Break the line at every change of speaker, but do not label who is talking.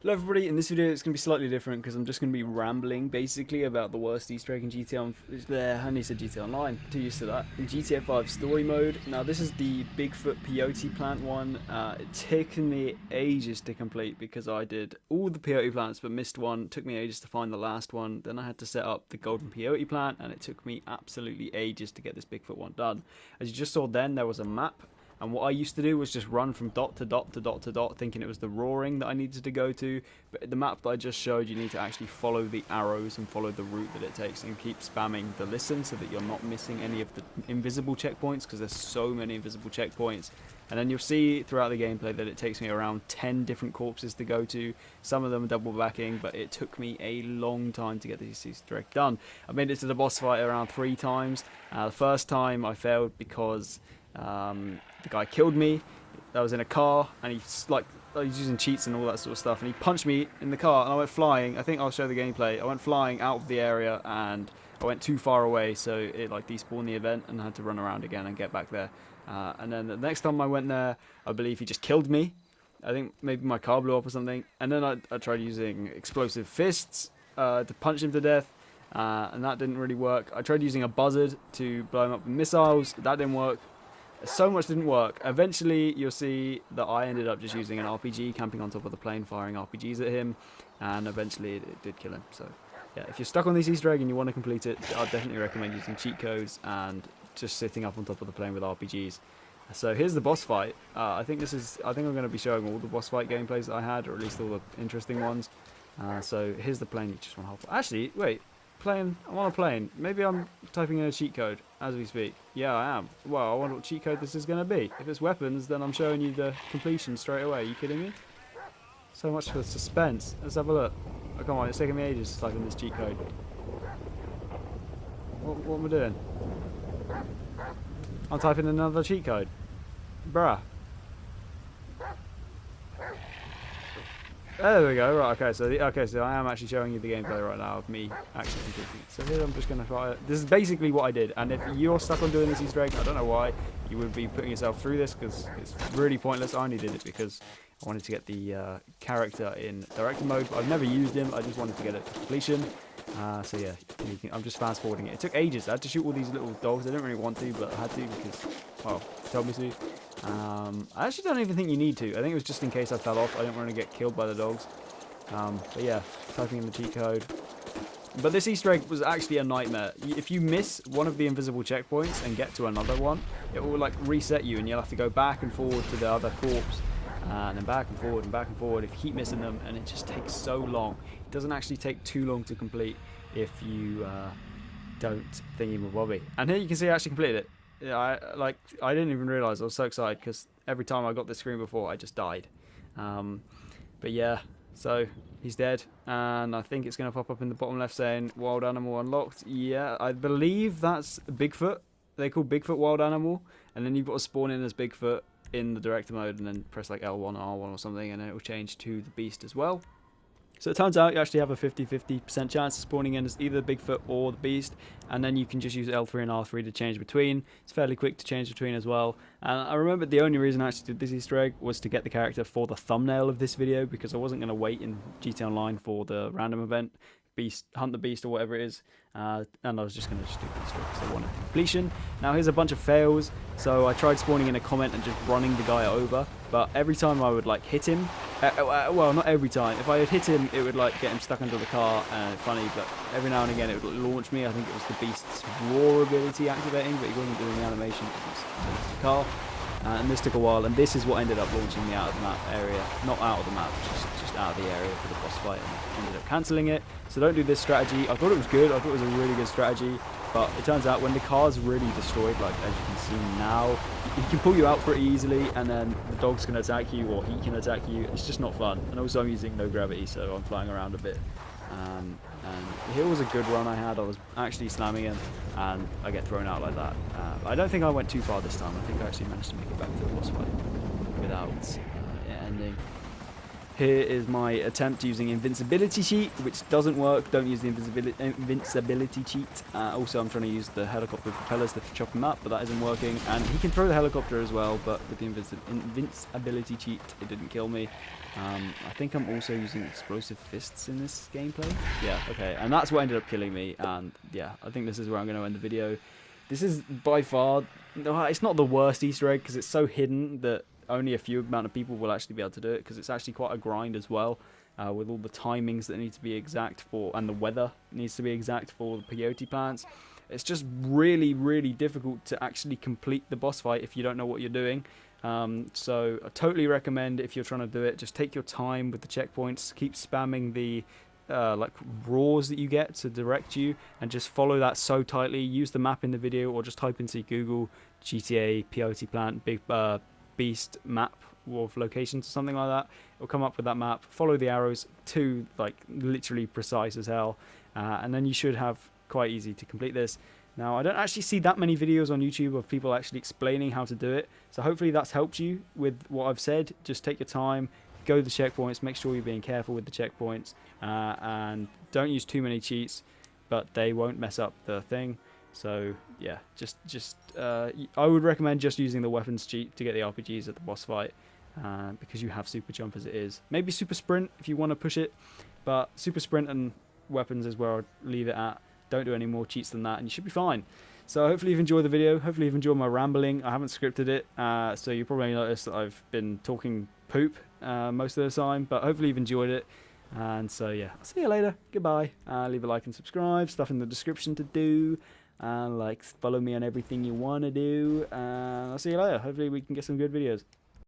Hello everybody, in this video it's going to be slightly different because I'm just going to be rambling basically about the worst Easter egg in GTA I nearly said GTA Online, too used to that. In GTA 5 story mode. Now this is the Bigfoot peyote plant one. It's taken me ages to complete because I did all the peyote plants but missed one. It took me ages to find the last one. Then I had to set up the golden peyote plant and it took me absolutely ages to get this Bigfoot one done. As you just saw then, there was a map. And what I used to do was just run from dot to dot to dot to dot, thinking it was the roaring that I needed to go to. But the map that I just showed, you need to actually follow the arrows and follow the route that it takes and keep spamming the listen so that you're not missing any of the invisible checkpoints, because there's so many invisible checkpoints. And then you'll see throughout the gameplay that it takes me around 10 different corpses to go to. Some of them are double backing, but it took me a long time to get this Easter egg done. I made it to the boss fight around 3 times. The first time I failed because the guy killed me. I was in a car and he's using cheats and all that sort of stuff, and he punched me in the car and I went flying. I think I'll show the gameplay. I went flying out of the area and I went too far away, so it despawned the event and I had to run around again and get back there. And then the next time I went there, I believe he just killed me. I think maybe my car blew up or something, and then I tried using explosive fists to punch him to death, and that didn't really work. I tried using a buzzard to blow him up with missiles. That didn't work. So much didn't work. Eventually, you'll see that I ended up just using an RPG, camping on top of the plane, firing RPGs at him, and eventually it did kill him. So, yeah, if you're stuck on this Easter egg and you want to complete it, I'd definitely recommend using cheat codes and just sitting up on top of the plane with RPGs. So here's the boss fight. I think I'm going to be showing all the boss fight gameplays that I had, or at least all the interesting ones. So here's the plane you just want to hop on. Actually, wait. I'm on a plane. Maybe I'm typing in a cheat code as we speak. Yeah, I am. Well, I wonder what cheat code this is going to be. If it's weapons, then I'm showing you the completion straight away. Are you kidding me? So much for suspense. Let's have a look. Oh, come on, it's taking me ages to type in this cheat code. What am I doing? I'm typing in another cheat code. Bruh. There we go. Right. Okay. So I am actually showing you the gameplay right now of me actually completing it. So here I'm just going to try it. This is basically what I did. And if you're stuck on doing this Easter egg, I don't know why you would be putting yourself through this, because it's really pointless. I only did it because I wanted to get the character in director mode. But I've never used him. I just wanted to get it to completion. So yeah, I'm just fast forwarding it. It took ages. I had to shoot all these little dogs. I didn't really want to, but I had to because, well, he told me to. I actually don't even think you need to. I think it was just in case I fell off. I didn't want to get killed by the dogs. But yeah, typing in the cheat code. But this Easter egg was actually a nightmare. If you miss one of the invisible checkpoints and get to another one, it will reset you, and you'll have to go back and forward to the other corpse. And then back and forward and back and forward if you keep missing them, and it just takes so long. It doesn't actually take too long to complete if you don't thingy-ma-bobby. And here you can see I actually completed it. Yeah, I didn't even realise. I was so excited because every time I got this screen before, I just died. But yeah, so he's dead, and I think it's going to pop up in the bottom left saying wild animal unlocked. Yeah, I believe that's Bigfoot. They call Bigfoot wild animal, and then you've got to spawn in as Bigfoot in the director mode and then press L1 or R1 or something, and then it will change to the beast as well. So it turns out you actually have a 50-50% chance of spawning in as either the Bigfoot or the beast, and then you can just use L3 and R3 to change between. It's fairly quick to change between as well. And I remember the only reason I actually did this Easter egg was to get the character for the thumbnail of this video, because I wasn't going to wait in GTA Online for the random event, hunt the beast or whatever it is, and I was just going to do this because I wanted completion. Now here's a bunch of fails. So I tried spawning in a comment and just running the guy over, but every time I would hit him, well, not every time, if I had hit him it would get him stuck under the car, and funny, but every now and again it would launch me. I think it was the beast's roar ability activating, but he wasn't doing the animation because it was the car. And this took a while, and this is what ended up launching me out of the map area. Not out of the map, just out of the area for the boss fight, and ended up cancelling it. So don't do this strategy. I thought it was good. I thought it was a really good strategy, but it turns out when the car's really destroyed, as you can see now, he can pull you out pretty easily, and then the dog's can attack you, or he can attack you. It's just not fun. And also I'm using no gravity, so I'm flying around a bit. And here was a good run I had. I was actually slamming him, and I get thrown out like that. I don't think I went too far this time. I think I actually managed to make it back to the boss fight without it ending. Here is my attempt using invincibility cheat, which doesn't work. Don't use the invincibility cheat. Also, I'm trying to use the helicopter propellers to chop him up, but that isn't working. And he can throw the helicopter as well, but with the invincibility cheat, it didn't kill me. I think I'm also using explosive fists in this gameplay. Yeah, okay. And that's what ended up killing me. And yeah, I think this is where I'm going to end the video. This is by far, it's not the worst Easter egg because it's so hidden that only a few amount of people will actually be able to do it, because it's actually quite a grind as well, with all the timings that need to be exact for, and the weather needs to be exact for the peyote plants. It's just really, really difficult to actually complete the boss fight if you don't know what you're doing. So I totally recommend, if you're trying to do it, just take your time with the checkpoints, keep spamming the like roars that you get to direct you, and just follow that so tightly. Use the map in the video, or just type into Google GTA peyote plant big beast map of locations or something like that. It'll come up with that map. Follow the arrows to like literally precise as hell, and then you should have quite easy to complete this. Now, I don't actually see that many videos on YouTube of people actually explaining how to do it, so hopefully that's helped you with what I've said. Just take your time, go to the checkpoints, make sure you're being careful with the checkpoints, and don't use too many cheats, but they won't mess up the thing. So yeah, I would recommend just using the weapons cheat to get the RPGs at the boss fight, because you have super jump as it is. Maybe super sprint if you want to push it, but super sprint and weapons is where I'd leave it at. Don't do any more cheats than that and you should be fine. So hopefully you've enjoyed the video. Hopefully you've enjoyed my rambling. I haven't scripted it, so you probably noticed that I've been talking poop most of the time, but hopefully you've enjoyed it. And so yeah, I'll see you later. Goodbye. Leave a like and subscribe. Stuff in the description to do. Like, follow me on everything you want to do. I'll see you later. Hopefully we can get some good videos.